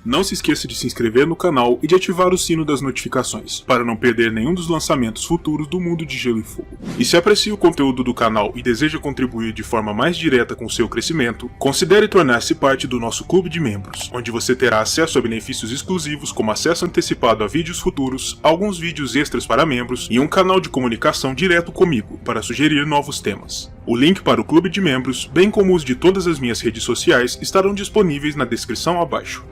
Não se esqueça de se inscrever no canal e de ativar o sino das notificações, para não perder nenhum dos lançamentos futuros do Mundo de Gelo e Fogo. E se aprecia o conteúdo do canal e deseja contribuir de forma mais direta com o seu crescimento, considere tornar-se parte do nosso clube de membros, onde você terá acesso a benefícios exclusivos como acesso antecipado a vídeos futuros, alguns vídeos extras para membros e um canal de comunicação direto comigo para sugerir novos temas. O link para o clube de membros, bem como os de todas as minhas redes sociais, estarão disponíveis na descrição abaixo.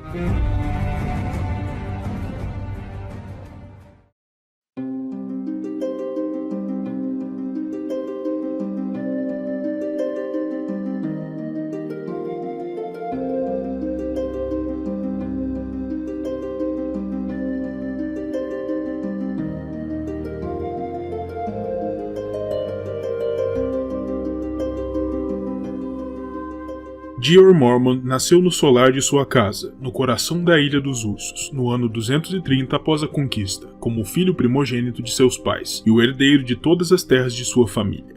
Jeor Mormont nasceu no solar de sua casa, no coração da Ilha dos Ursos, no ano 230 após a conquista, como o filho primogênito de seus pais e o herdeiro de todas as terras de sua família.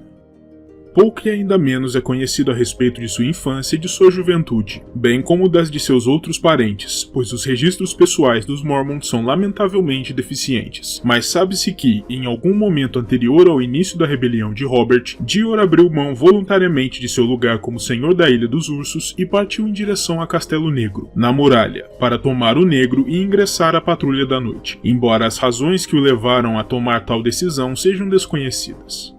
Pouco e ainda menos é conhecido a respeito de sua infância e de sua juventude, bem como das de seus outros parentes, pois os registros pessoais dos Mormont são lamentavelmente deficientes. Mas sabe-se que, em algum momento anterior ao início da rebelião de Robert, Jeor abriu mão voluntariamente de seu lugar como senhor da Ilha dos Ursos e partiu em direção a Castelo Negro, na muralha, para tomar o Negro e ingressar à Patrulha da Noite, embora as razões que o levaram a tomar tal decisão sejam desconhecidas.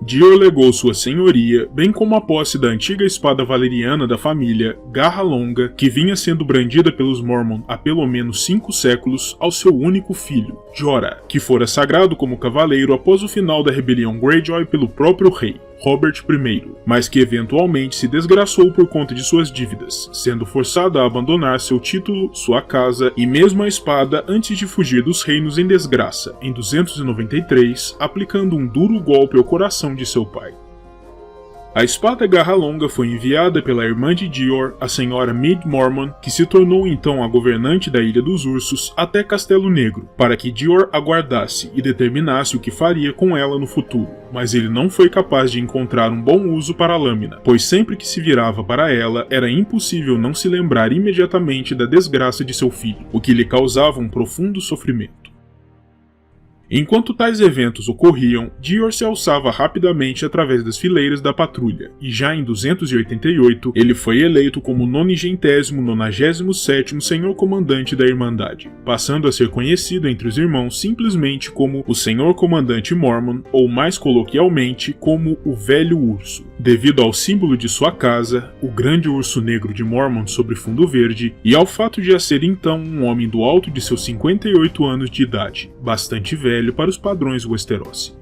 Jeor legou sua senhoria, bem como a posse da antiga espada valeriana da família, Garra Longa, que vinha sendo brandida pelos Mormont há pelo menos 5 séculos, ao seu único filho, Jorah, que fora sagrado como cavaleiro após o final da rebelião Greyjoy pelo próprio rei, Robert I, mas que eventualmente se desgraçou por conta de suas dívidas, sendo forçado a abandonar seu título, sua casa e mesmo a espada antes de fugir dos reinos em desgraça, em 293, aplicando um duro golpe ao coração de seu pai. A espada Garra Longa foi enviada pela irmã de Jeor, a senhora Mid Mormont, que se tornou então a governante da Ilha dos Ursos, até Castelo Negro, para que Jeor aguardasse e determinasse o que faria com ela no futuro, mas ele não foi capaz de encontrar um bom uso para a lâmina, pois sempre que se virava para ela, era impossível não se lembrar imediatamente da desgraça de seu filho, o que lhe causava um profundo sofrimento. Enquanto tais eventos ocorriam, Jeor se alçava rapidamente através das fileiras da patrulha, e já em 288 ele foi eleito como 997º Senhor Comandante da Irmandade, passando a ser conhecido entre os irmãos simplesmente como o Senhor Comandante Mormon, ou mais coloquialmente como o Velho Urso, devido ao símbolo de sua casa, o grande urso negro de Mormont sobre fundo verde, e ao fato de ser então um homem do alto de seus 58 anos de idade, bastante velho para os padrões Westerosi.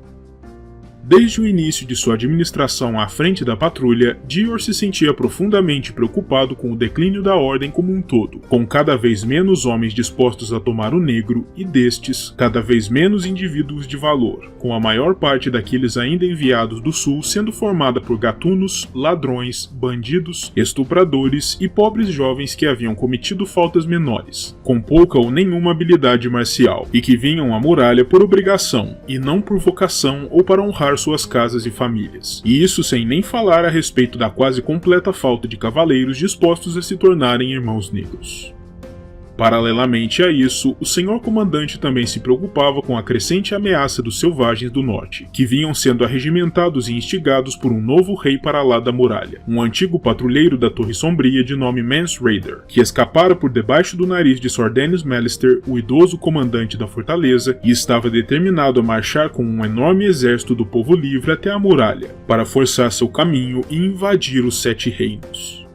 Desde o início de sua administração à frente da patrulha, Jeor se sentia profundamente preocupado com o declínio da ordem como um todo, com cada vez menos homens dispostos a tomar o Negro e destes, cada vez menos indivíduos de valor, com a maior parte daqueles ainda enviados do sul sendo formada por gatunos, ladrões, bandidos, estupradores e pobres jovens que haviam cometido faltas menores, com pouca ou nenhuma habilidade marcial, e que vinham à muralha por obrigação, e não por vocação ou para honrar suas casas e famílias, e isso sem nem falar a respeito da quase completa falta de cavaleiros dispostos a se tornarem irmãos negros. Paralelamente a isso, o Senhor Comandante também se preocupava com a crescente ameaça dos selvagens do norte, que vinham sendo arregimentados e instigados por um novo rei para lá da muralha, um antigo patrulheiro da Torre Sombria de nome Mance Rayder, que escapara por debaixo do nariz de Sir Dennis Mallister, o idoso comandante da fortaleza, e estava determinado a marchar com um enorme exército do povo livre até a muralha, para forçar seu caminho e invadir os 7 reinos.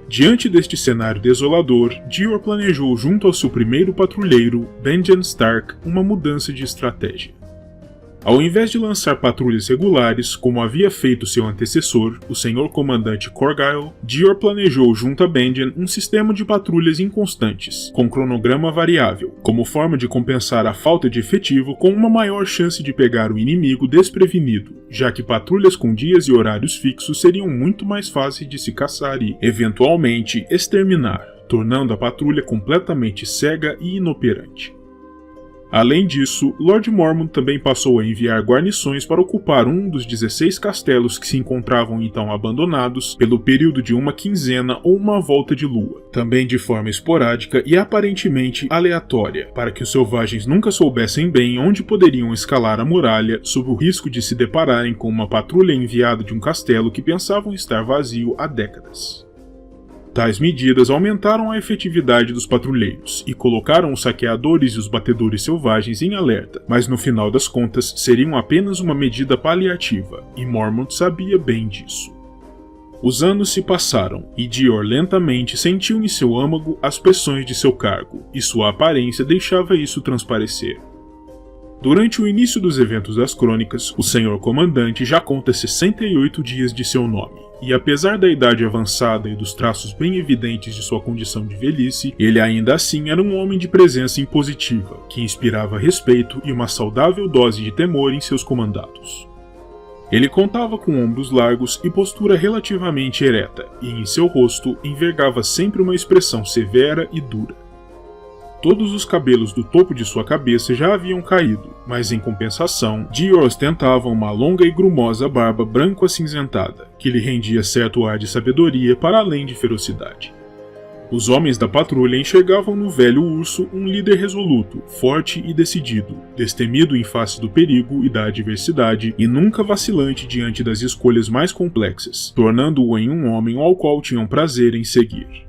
Diante deste cenário desolador, Jeor planejou junto ao seu primeiro patrulheiro, Benjen Stark, uma mudança de estratégia. Ao invés de lançar patrulhas regulares, como havia feito seu antecessor, o Senhor Comandante Corgyle, Jeor planejou junto a Benjen um sistema de patrulhas inconstantes, com cronograma variável, como forma de compensar a falta de efetivo com uma maior chance de pegar o inimigo desprevenido, já que patrulhas com dias e horários fixos seriam muito mais fáceis de se caçar e, eventualmente, exterminar, tornando a patrulha completamente cega e inoperante. Além disso, Lord Mormont também passou a enviar guarnições para ocupar um dos 16 castelos que se encontravam então abandonados pelo período de uma quinzena ou uma volta de lua, também de forma esporádica e aparentemente aleatória, para que os selvagens nunca soubessem bem onde poderiam escalar a muralha sob o risco de se depararem com uma patrulha enviada de um castelo que pensavam estar vazio há décadas. Tais medidas aumentaram a efetividade dos patrulheiros e colocaram os saqueadores e os batedores selvagens em alerta, mas no final das contas seriam apenas uma medida paliativa, e Mormont sabia bem disso. Os anos se passaram, e Dior lentamente sentiu em seu âmago as pressões de seu cargo, e sua aparência deixava isso transparecer. Durante o início dos eventos das crônicas, o Senhor Comandante já conta 68 dias de seu nome, e apesar da idade avançada e dos traços bem evidentes de sua condição de velhice, ele ainda assim era um homem de presença impositiva, que inspirava respeito e uma saudável dose de temor em seus comandados. Ele contava com ombros largos e postura relativamente ereta, e em seu rosto envergava sempre uma expressão severa e dura. Todos os cabelos do topo de sua cabeça já haviam caído, mas em compensação, Dior ostentava uma longa e grumosa barba branco-acinzentada, que lhe rendia certo ar de sabedoria para além de ferocidade. Os homens da patrulha enxergavam no velho urso um líder resoluto, forte e decidido, destemido em face do perigo e da adversidade e nunca vacilante diante das escolhas mais complexas, tornando-o em um homem ao qual tinham prazer em seguir.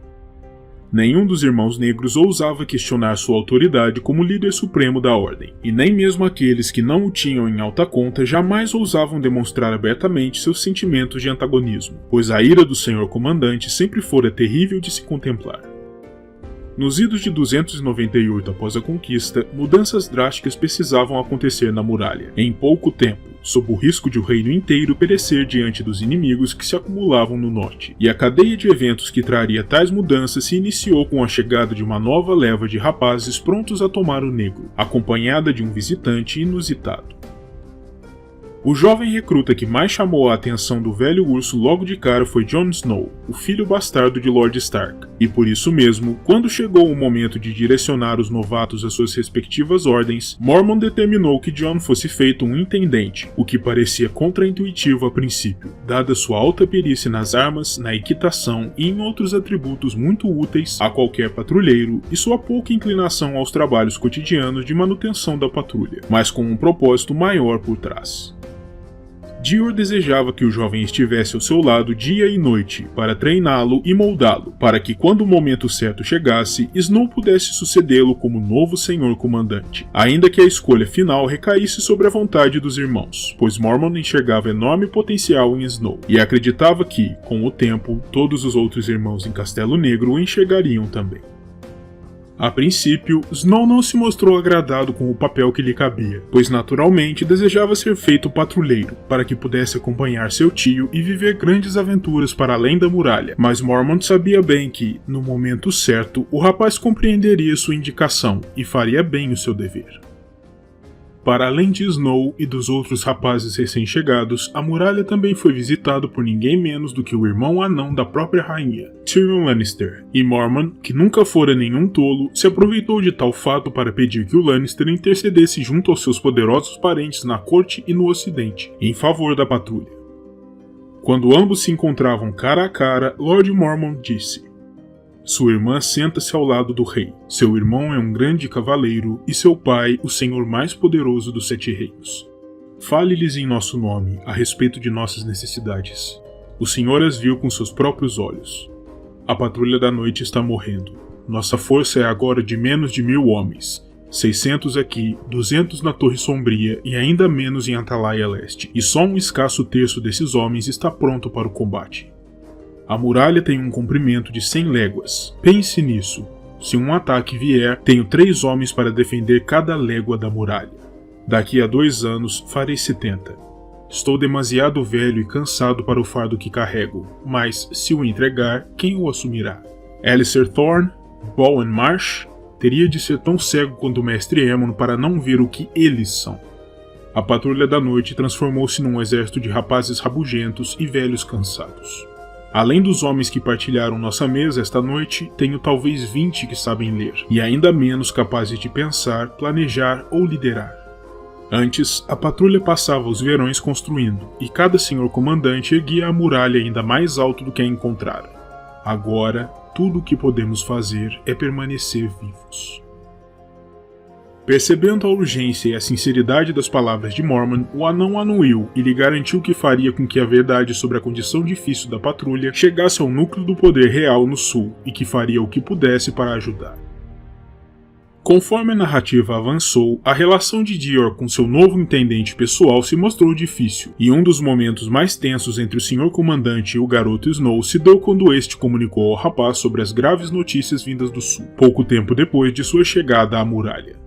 Nenhum dos irmãos negros ousava questionar sua autoridade como líder supremo da ordem, e nem mesmo aqueles que não o tinham em alta conta jamais ousavam demonstrar abertamente seus sentimentos de antagonismo, pois a ira do Senhor Comandante sempre fora terrível de se contemplar. Nos idos de 298 após a conquista, mudanças drásticas precisavam acontecer na muralha, em pouco tempo, sob o risco de o reino inteiro perecer diante dos inimigos que se acumulavam no norte, e a cadeia de eventos que traria tais mudanças se iniciou com a chegada de uma nova leva de rapazes prontos a tomar o negro, acompanhada de um visitante inusitado. O jovem recruta que mais chamou a atenção do velho urso logo de cara foi Jon Snow, o filho bastardo de Lord Stark, e por isso mesmo, quando chegou o momento de direcionar os novatos às suas respectivas ordens, Mormont determinou que Jon fosse feito um intendente, o que parecia contraintuitivo a princípio, dada sua alta perícia nas armas, na equitação e em outros atributos muito úteis a qualquer patrulheiro e sua pouca inclinação aos trabalhos cotidianos de manutenção da patrulha, mas com um propósito maior por trás. Dior desejava que o jovem estivesse ao seu lado dia e noite, para treiná-lo e moldá-lo, para que quando o momento certo chegasse, Snow pudesse sucedê-lo como novo Senhor Comandante, ainda que a escolha final recaísse sobre a vontade dos irmãos, pois Mormont enxergava enorme potencial em Snow, e acreditava que, com o tempo, todos os outros irmãos em Castelo Negro o enxergariam também. A princípio, Snow não se mostrou agradado com o papel que lhe cabia, pois naturalmente desejava ser feito patrulheiro, para que pudesse acompanhar seu tio e viver grandes aventuras para além da muralha, mas Mormont sabia bem que, no momento certo, o rapaz compreenderia sua indicação e faria bem o seu dever. Para além de Snow e dos outros rapazes recém-chegados, a muralha também foi visitada por ninguém menos do que o irmão anão da própria rainha, Tyrion Lannister, e Mormont, que nunca fora nenhum tolo, se aproveitou de tal fato para pedir que o Lannister intercedesse junto aos seus poderosos parentes na corte e no ocidente, em favor da patrulha. Quando ambos se encontravam cara a cara, Lord Mormont disse: "Sua irmã senta-se ao lado do rei. Seu irmão é um grande cavaleiro e seu pai o senhor mais poderoso dos 7 reinos. Fale-lhes em nosso nome, a respeito de nossas necessidades. O senhor as viu com seus próprios olhos. A patrulha da noite está morrendo. Nossa força é agora de menos de 1000 homens. 600 aqui, 200 na Torre Sombria e ainda menos em Atalaia Leste. E só um escasso terço desses homens está pronto para o combate. A muralha tem um comprimento de 100 léguas. Pense nisso. Se um ataque vier, tenho 3 homens para defender cada légua da muralha. Daqui a 2 anos, farei 70. Estou demasiado velho e cansado para o fardo que carrego, mas, se o entregar, quem o assumirá? Alliser Thorne? Bolton Marsh? Teria de ser tão cego quanto o mestre Aemon para não ver o que eles são." A patrulha da noite transformou-se num exército de rapazes rabugentos e velhos cansados. Além dos homens que partilharam nossa mesa esta noite, tenho talvez 20 que sabem ler, e ainda menos capazes de pensar, planejar ou liderar. Antes, a patrulha passava os verões construindo, e cada senhor comandante erguia a muralha ainda mais alto do que a encontrara. Agora, tudo o que podemos fazer é permanecer vivos. Percebendo a urgência e a sinceridade das palavras de Mormon, o anão anuiu e lhe garantiu que faria com que a verdade sobre a condição difícil da patrulha chegasse ao núcleo do poder real no sul e que faria o que pudesse para ajudar. Conforme a narrativa avançou, a relação de Dior com seu novo intendente pessoal se mostrou difícil, e um dos momentos mais tensos entre o senhor comandante e o garoto Snow se deu quando este comunicou ao rapaz sobre as graves notícias vindas do sul, pouco tempo depois de sua chegada à muralha.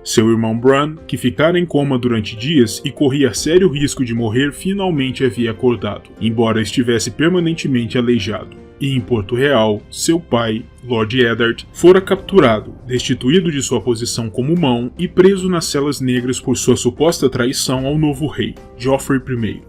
Seu irmão Bran, que ficara em coma durante dias e corria sério risco de morrer, finalmente havia acordado, embora estivesse permanentemente aleijado. E em Porto Real, seu pai, Lord Eddard, fora capturado, destituído de sua posição como mão e preso nas celas negras por sua suposta traição ao novo rei, Joffrey I.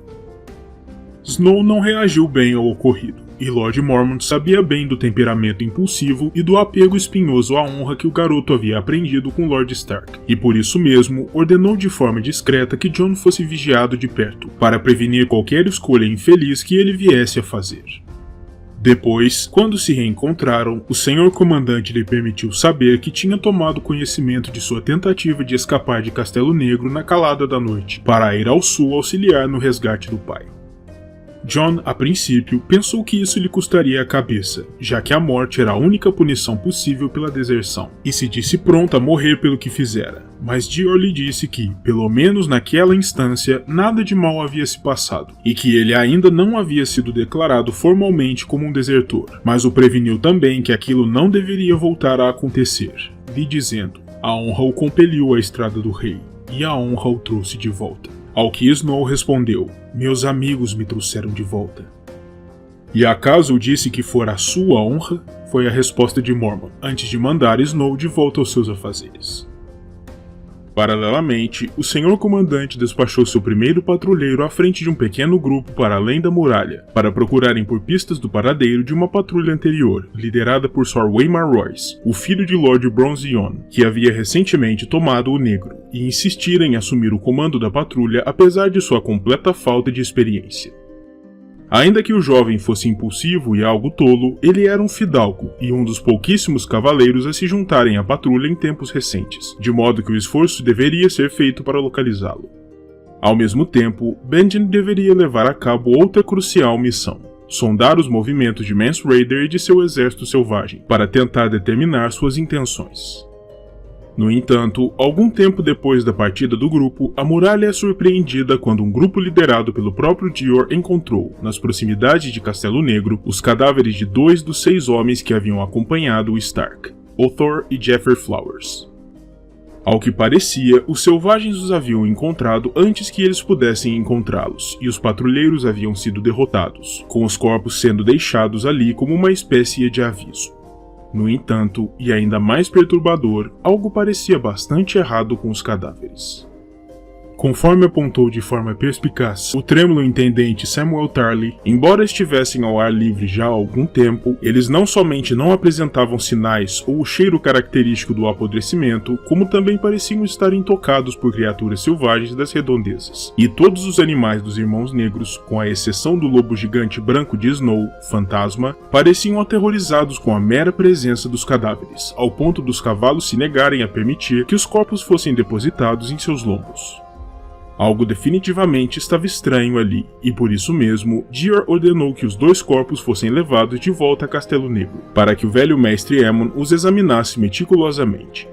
Snow não reagiu bem ao ocorrido, e Lord Mormont sabia bem do temperamento impulsivo e do apego espinhoso à honra que o garoto havia aprendido com Lord Stark, e por isso mesmo ordenou de forma discreta que Jon fosse vigiado de perto, para prevenir qualquer escolha infeliz que ele viesse a fazer. Depois, quando se reencontraram, o senhor comandante lhe permitiu saber que tinha tomado conhecimento de sua tentativa de escapar de Castelo Negro na calada da noite, para ir ao sul auxiliar no resgate do pai. Jon, a princípio, pensou que isso lhe custaria a cabeça, já que a morte era a única punição possível pela deserção, e se disse pronto a morrer pelo que fizera. Mas Dior lhe disse que, pelo menos naquela instância, nada de mal havia se passado, e que ele ainda não havia sido declarado formalmente como um desertor, mas o preveniu também que aquilo não deveria voltar a acontecer, lhe dizendo: a honra o compeliu à estrada do rei, e a honra o trouxe de volta. Ao que Snow respondeu: meus amigos me trouxeram de volta. E acaso disse que fora a sua honra? Foi a resposta de Mormon, antes de mandar Snow de volta aos seus afazeres. Paralelamente, o senhor comandante despachou seu primeiro patrulheiro à frente de um pequeno grupo para além da muralha, para procurarem por pistas do paradeiro de uma patrulha anterior, liderada por Sir Waymar Royce, o filho de Lord Bronzion, que havia recentemente tomado o Negro, e insistir em assumir o comando da patrulha apesar de sua completa falta de experiência. Ainda que o jovem fosse impulsivo e algo tolo, ele era um fidalgo e um dos pouquíssimos cavaleiros a se juntarem à patrulha em tempos recentes, de modo que o esforço deveria ser feito para localizá-lo. Ao mesmo tempo, Benjen deveria levar a cabo outra crucial missão: sondar os movimentos de Mance Rayder e de seu exército selvagem, para tentar determinar suas intenções. No entanto, algum tempo depois da partida do grupo, a muralha é surpreendida quando um grupo liderado pelo próprio Dior encontrou, nas proximidades de Castelo Negro, os cadáveres de 2 dos 6 homens que haviam acompanhado o Stark, Othor e Jeffrey Flowers. Ao que parecia, os selvagens os haviam encontrado antes que eles pudessem encontrá-los, e os patrulheiros haviam sido derrotados, com os corpos sendo deixados ali como uma espécie de aviso. No entanto, e ainda mais perturbador, algo parecia bastante errado com os cadáveres. Conforme apontou de forma perspicaz o trêmulo intendente Samuel Tarly, embora estivessem ao ar livre já há algum tempo, eles não somente não apresentavam sinais ou o cheiro característico do apodrecimento, como também pareciam estar intocados por criaturas selvagens das redondezas. E todos os animais dos Irmãos Negros, com a exceção do lobo gigante branco de Snow, Fantasma, pareciam aterrorizados com a mera presença dos cadáveres, ao ponto dos cavalos se negarem a permitir que os corpos fossem depositados em seus lombos. Algo definitivamente estava estranho ali, e por isso mesmo, Dior ordenou que os 2 corpos fossem levados de volta a Castelo Negro, para que o velho mestre Aemon os examinasse meticulosamente.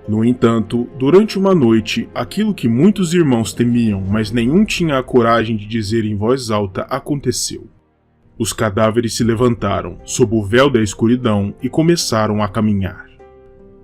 No entanto, durante uma noite, aquilo que muitos irmãos temiam, mas nenhum tinha a coragem de dizer em voz alta, aconteceu. Os cadáveres se levantaram, sob o véu da escuridão, e começaram a caminhar.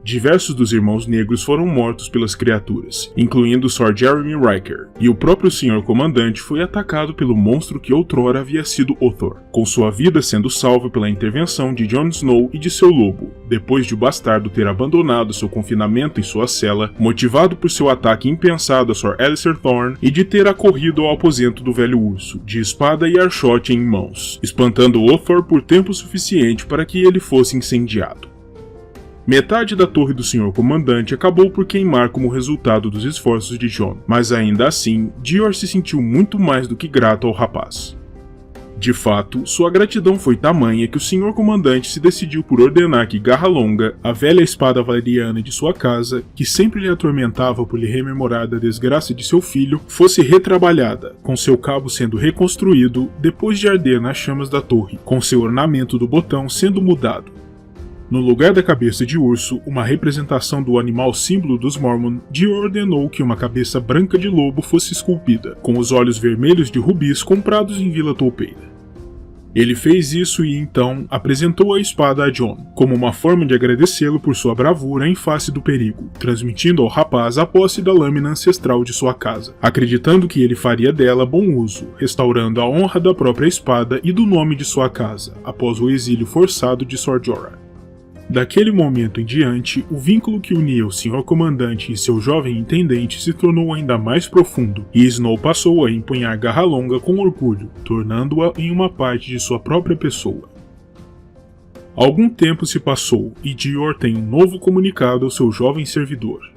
Diversos dos irmãos negros foram mortos pelas criaturas, incluindo Sir Jeremy Riker, e o próprio Sr. Comandante foi atacado pelo monstro que outrora havia sido Othor, com sua vida sendo salva pela intervenção de Jon Snow e de seu lobo, depois de o bastardo ter abandonado seu confinamento em sua cela, motivado por seu ataque impensado a Sir Alliser Thorne e de ter acorrido ao aposento do velho urso, de espada e archote em mãos, espantando Othor por tempo suficiente para que ele fosse incendiado. Metade da torre do Sr. Comandante acabou por queimar como resultado dos esforços de Jon, mas ainda assim, Dior se sentiu muito mais do que grato ao rapaz. De fato, sua gratidão foi tamanha que o Sr. Comandante se decidiu por ordenar que Garra Longa, a velha espada valeriana de sua casa, que sempre lhe atormentava por lhe rememorar da desgraça de seu filho, fosse retrabalhada, com seu cabo sendo reconstruído depois de arder nas chamas da torre, com seu ornamento do botão sendo mudado. No lugar da cabeça de urso, uma representação do animal símbolo dos Mormon, Dior ordenou que uma cabeça branca de lobo fosse esculpida, com os olhos vermelhos de rubis comprados em Vila Toupeira. Ele fez isso e então apresentou a espada a Jon, como uma forma de agradecê-lo por sua bravura em face do perigo, transmitindo ao rapaz a posse da lâmina ancestral de sua casa, acreditando que ele faria dela bom uso, restaurando a honra da própria espada e do nome de sua casa, após o exílio forçado de Sor Jorah. Daquele momento em diante, o vínculo que unia o Sr. Comandante e seu jovem intendente se tornou ainda mais profundo, e Snow passou a empunhar Garra Longa com orgulho, tornando-a em uma parte de sua própria pessoa. Algum tempo se passou, e Dior tem um novo comunicado ao seu jovem servidor.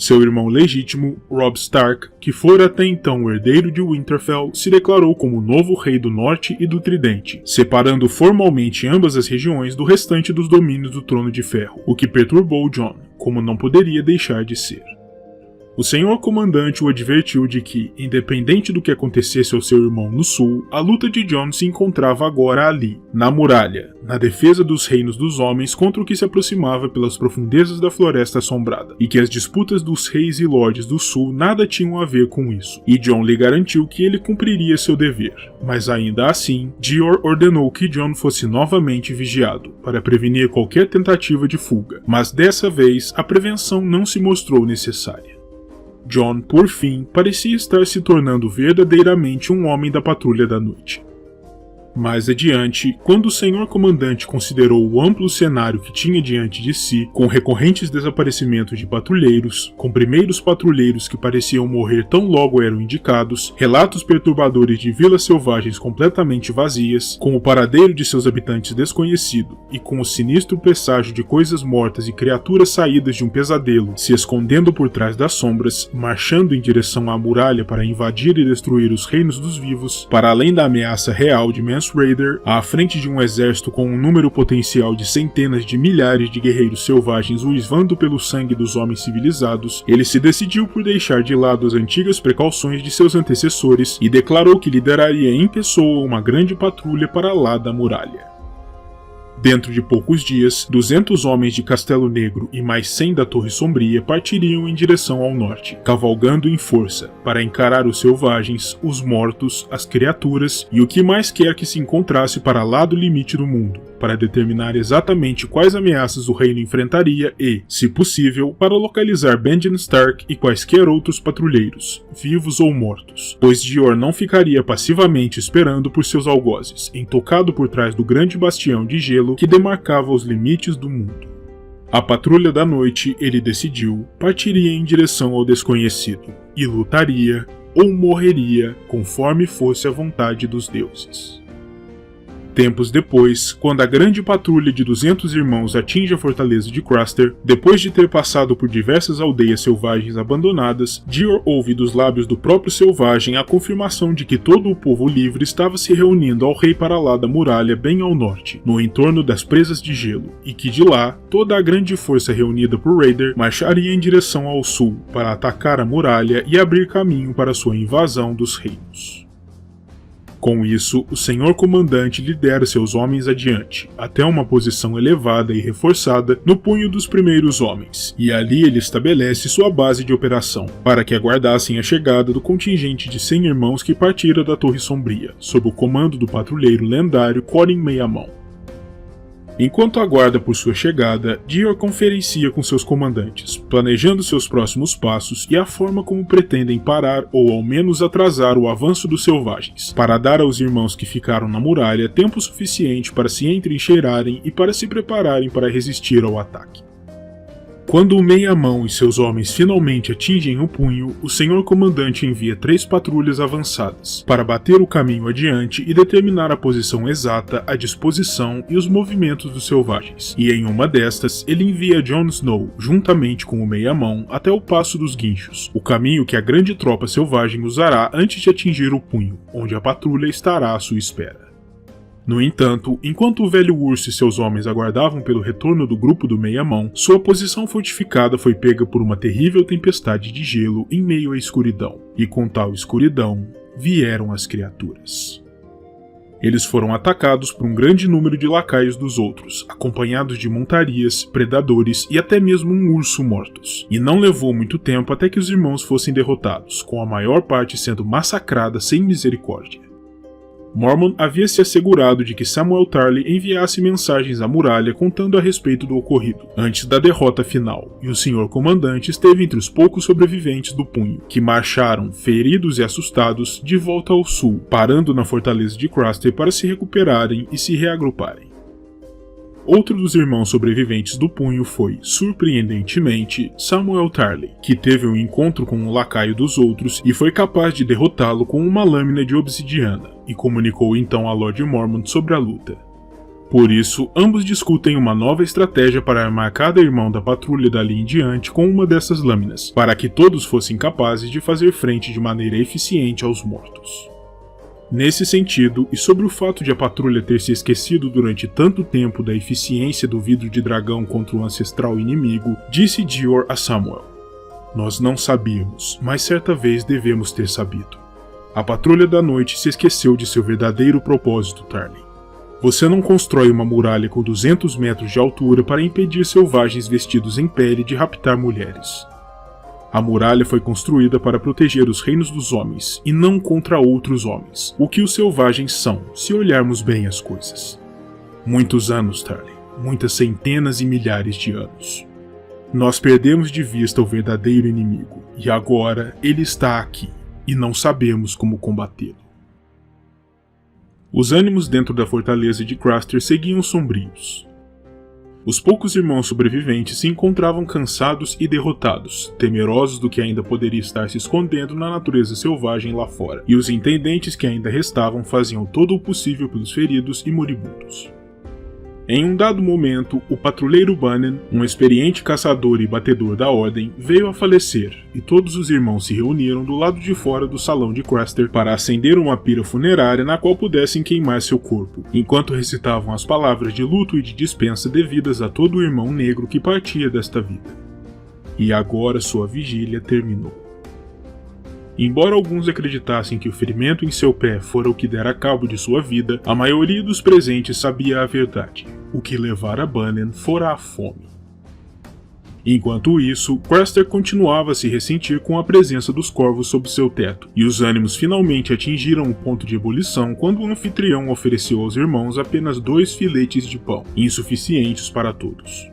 Seu irmão legítimo, Robb Stark, que fora até então o herdeiro de Winterfell, se declarou como o novo rei do Norte e do Tridente, separando formalmente ambas as regiões do restante dos domínios do Trono de Ferro, o que perturbou Jon, como não poderia deixar de ser. O Senhor Comandante o advertiu de que, independente do que acontecesse ao seu irmão no sul, a luta de Jon se encontrava agora ali, na muralha, na defesa dos reinos dos homens contra o que se aproximava pelas profundezas da Floresta Assombrada, e que as disputas dos reis e lordes do sul nada tinham a ver com isso, e Jon lhe garantiu que ele cumpriria seu dever. Mas ainda assim, Dior ordenou que Jon fosse novamente vigiado, para prevenir qualquer tentativa de fuga, mas dessa vez a prevenção não se mostrou necessária. Jon, por fim, parecia estar se tornando verdadeiramente um homem da Patrulha da Noite. Mais adiante, quando o Senhor Comandante considerou o amplo cenário que tinha diante de si, com recorrentes desaparecimentos de patrulheiros, com primeiros patrulheiros que pareciam morrer tão logo eram indicados, relatos perturbadores de vilas selvagens completamente vazias, com o paradeiro de seus habitantes desconhecido, e com o sinistro presságio de coisas mortas e criaturas saídas de um pesadelo, se escondendo por trás das sombras, marchando em direção à muralha para invadir e destruir os reinos dos vivos, para além da ameaça real de Mance Rayder, à frente de um exército com um número potencial de centenas de milhares de guerreiros selvagens uivando pelo sangue dos homens civilizados, ele se decidiu por deixar de lado as antigas precauções de seus antecessores e declarou que lideraria em pessoa uma grande patrulha para lá da muralha. Dentro de poucos dias, 200 homens de Castelo Negro e mais 100 da Torre Sombria partiriam em direção ao norte, cavalgando em força, para encarar os selvagens, os mortos, as criaturas e o que mais quer que se encontrasse para lá do limite do mundo, para determinar exatamente quais ameaças o reino enfrentaria e, se possível, para localizar Benjen Stark e quaisquer outros patrulheiros, vivos ou mortos, pois Dior não ficaria passivamente esperando por seus algozes, entocado por trás do grande bastião de gelo que demarcava os limites do mundo. A Patrulha da Noite, ele decidiu, partiria em direção ao desconhecido, e lutaria, ou morreria, conforme fosse a vontade dos deuses. Tempos depois, quando a grande patrulha de 200 irmãos atinge a fortaleza de Craster, depois de ter passado por diversas aldeias selvagens abandonadas, Dior ouve dos lábios do próprio selvagem a confirmação de que todo o povo livre estava se reunindo ao rei para lá da muralha bem ao norte, no entorno das presas de gelo, e que de lá, toda a grande força reunida por Rayder marcharia em direção ao sul, para atacar a muralha e abrir caminho para sua invasão dos reinos. Com isso, o Senhor Comandante lidera seus homens adiante, até uma posição elevada e reforçada no punho dos primeiros homens, e ali ele estabelece sua base de operação, para que aguardassem a chegada do contingente de 100 irmãos que partira da Torre Sombria, sob o comando do patrulheiro lendário Corin Meia-Mão. Enquanto aguarda por sua chegada, Dior conferencia com seus comandantes, planejando seus próximos passos e a forma como pretendem parar ou ao menos atrasar o avanço dos selvagens, para dar aos irmãos que ficaram na muralha tempo suficiente para se entrincheirarem e para se prepararem para resistir ao ataque. Quando o Meia-Mão e seus homens finalmente atingem o punho, o Senhor Comandante envia 3 patrulhas avançadas para bater o caminho adiante e determinar a posição exata, a disposição e os movimentos dos selvagens. E em uma destas, ele envia Jon Snow, juntamente com o Meia-Mão, até o Passo dos Guinchos, o caminho que a grande tropa selvagem usará antes de atingir o punho, onde a patrulha estará à sua espera. No entanto, enquanto o velho urso e seus homens aguardavam pelo retorno do grupo do Meia-Mão, sua posição fortificada foi pega por uma terrível tempestade de gelo em meio à escuridão, e com tal escuridão vieram as criaturas. Eles foram atacados por um grande número de lacaios dos outros, acompanhados de montarias, predadores e até mesmo um urso mortos. E não levou muito tempo até que os irmãos fossem derrotados, com a maior parte sendo massacrada sem misericórdia. Mormont havia se assegurado de que Samwell Tarly enviasse mensagens à muralha contando a respeito do ocorrido, antes da derrota final, e o Senhor Comandante esteve entre os poucos sobreviventes do punho, que marcharam, feridos e assustados, de volta ao sul, parando na fortaleza de Craster para se recuperarem e se reagruparem. Outro dos irmãos sobreviventes do punho foi, surpreendentemente, Samwell Tarly, que teve um encontro com um lacaio dos outros e foi capaz de derrotá-lo com uma lâmina de obsidiana, e comunicou então a Lord Mormont sobre a luta. Por isso, ambos discutem uma nova estratégia para armar cada irmão da patrulha dali em diante com uma dessas lâminas, para que todos fossem capazes de fazer frente de maneira eficiente aos mortos. Nesse sentido, e sobre o fato de a patrulha ter se esquecido durante tanto tempo da eficiência do vidro de dragão contra o ancestral inimigo, disse Dior a Samwell: "Nós não sabíamos, mas certa vez devemos ter sabido. A patrulha da noite se esqueceu de seu verdadeiro propósito, Tarly. Você não constrói uma muralha com 200 metros de altura para impedir selvagens vestidos em pele de raptar mulheres. A muralha foi construída para proteger os reinos dos homens, e não contra outros homens, o que os selvagens são, se olharmos bem as coisas. Muitos anos, Tarly, muitas centenas e milhares de anos. Nós perdemos de vista o verdadeiro inimigo, e agora ele está aqui, e não sabemos como combatê-lo." Os ânimos dentro da fortaleza de Craster seguiam sombrios. Os poucos irmãos sobreviventes se encontravam cansados e derrotados, temerosos do que ainda poderia estar se escondendo na natureza selvagem lá fora, e os intendentes que ainda restavam faziam todo o possível pelos feridos e moribundos. Em um dado momento, o patrulheiro Bannen, um experiente caçador e batedor da ordem, veio a falecer, e todos os irmãos se reuniram do lado de fora do salão de Craster para acender uma pira funerária na qual pudessem queimar seu corpo, enquanto recitavam as palavras de luto e de dispensa devidas a todo o irmão negro que partia desta vida. E agora sua vigília terminou. Embora alguns acreditassem que o ferimento em seu pé fora o que dera cabo de sua vida, a maioria dos presentes sabia a verdade. O que levara Bannen fora a fome. Enquanto isso, Craster continuava a se ressentir com a presença dos corvos sob seu teto, e os ânimos finalmente atingiram o ponto de ebulição quando o anfitrião ofereceu aos irmãos apenas 2 filetes de pão, insuficientes para todos.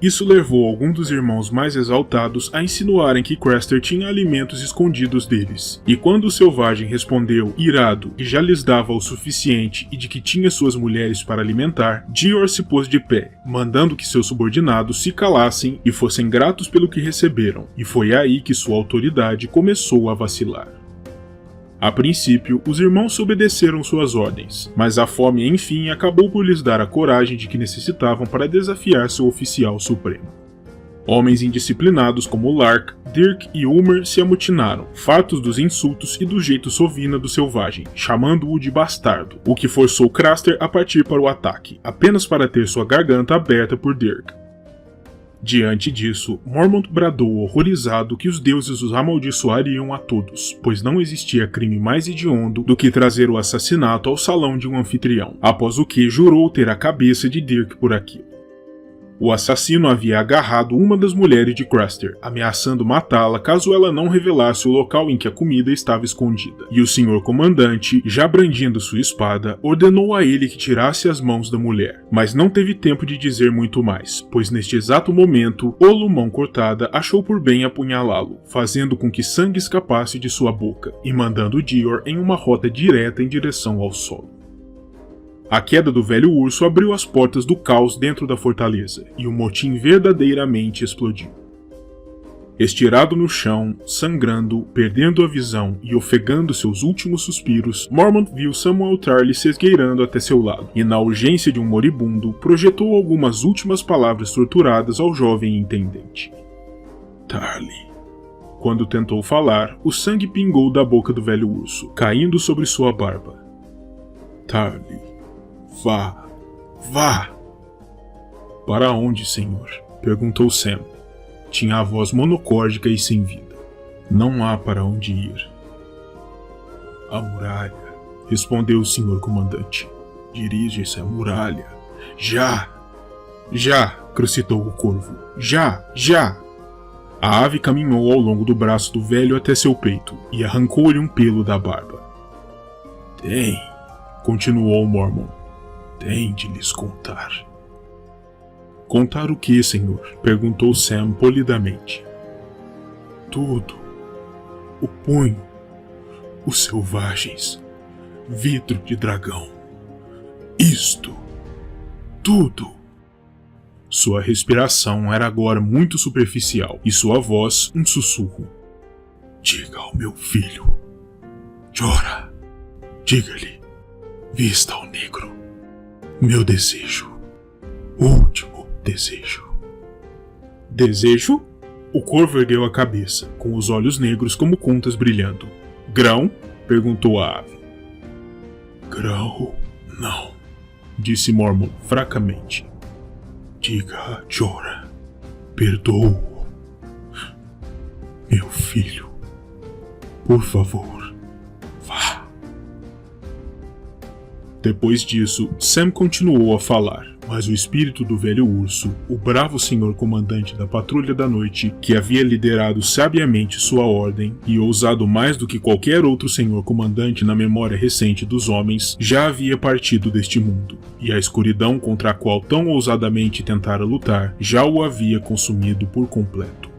Isso levou alguns dos irmãos mais exaltados a insinuarem que Craster tinha alimentos escondidos deles, e quando o selvagem respondeu, irado, que já lhes dava o suficiente e de que tinha suas mulheres para alimentar, Dior se pôs de pé, mandando que seus subordinados se calassem e fossem gratos pelo que receberam, e foi aí que sua autoridade começou a vacilar. A princípio, os irmãos obedeceram suas ordens, mas a fome enfim acabou por lhes dar a coragem de que necessitavam para desafiar seu oficial supremo. Homens indisciplinados como Lark, Dirk e Ulmer se amotinaram, fartos dos insultos e do jeito sovina do selvagem, chamando-o de bastardo, o que forçou Craster a partir para o ataque, apenas para ter sua garganta aberta por Dirk. Diante disso, Mormont bradou horrorizado que os deuses os amaldiçoariam a todos, pois não existia crime mais hediondo do que trazer o assassinato ao salão de um anfitrião, após o que jurou ter a cabeça de Dirk por aquilo. O assassino havia agarrado uma das mulheres de Craster, ameaçando matá-la caso ela não revelasse o local em que a comida estava escondida. E o senhor comandante, já brandindo sua espada, ordenou a ele que tirasse as mãos da mulher. Mas não teve tempo de dizer muito mais, pois neste exato momento, Olo Mão Cortada achou por bem apunhalá-lo, fazendo com que sangue escapasse de sua boca, e mandando Dior em uma rota direta em direção ao solo. A queda do velho urso abriu as portas do caos dentro da fortaleza, e o motim verdadeiramente explodiu. Estirado no chão, sangrando, perdendo a visão e ofegando seus últimos suspiros, Mormont viu Samuel Tarly se esgueirando até seu lado, e na urgência de um moribundo, projetou algumas últimas palavras torturadas ao jovem intendente. Tarly. Quando tentou falar, o sangue pingou da boca do velho urso, caindo sobre sua barba. Tarly. Vá, vá! Para onde, senhor? Perguntou Sam. Tinha a voz monocórdica e sem vida. Não há para onde ir. A muralha, respondeu o senhor comandante. Dirige-se à muralha. Já! Já! Crocitou o corvo. Já! Já! A ave caminhou ao longo do braço do velho até seu peito e arrancou-lhe um pelo da barba. Tem, continuou Mormon. Tem de lhes contar. Contar o que, senhor? Perguntou Sam polidamente. Tudo. O punho. Os selvagens. Vidro de dragão. Isto. Tudo. Sua respiração era agora muito superficial e sua voz um sussurro. Diga ao meu filho. Jorah. Diga-lhe. Vista ao negro. Meu desejo. Último desejo. Desejo? O corvo ergueu a cabeça, com os olhos negros como contas brilhando. Grão? Perguntou a ave. Grão, não, disse Mormon fracamente. Diga a Jorah. Perdoo-o. Meu filho. Por favor, vá. Depois disso, Sam continuou a falar, mas o espírito do velho urso, o bravo senhor comandante da Patrulha da Noite, que havia liderado sabiamente sua ordem e ousado mais do que qualquer outro senhor comandante na memória recente dos homens, já havia partido deste mundo, e a escuridão contra a qual tão ousadamente tentara lutar já o havia consumido por completo.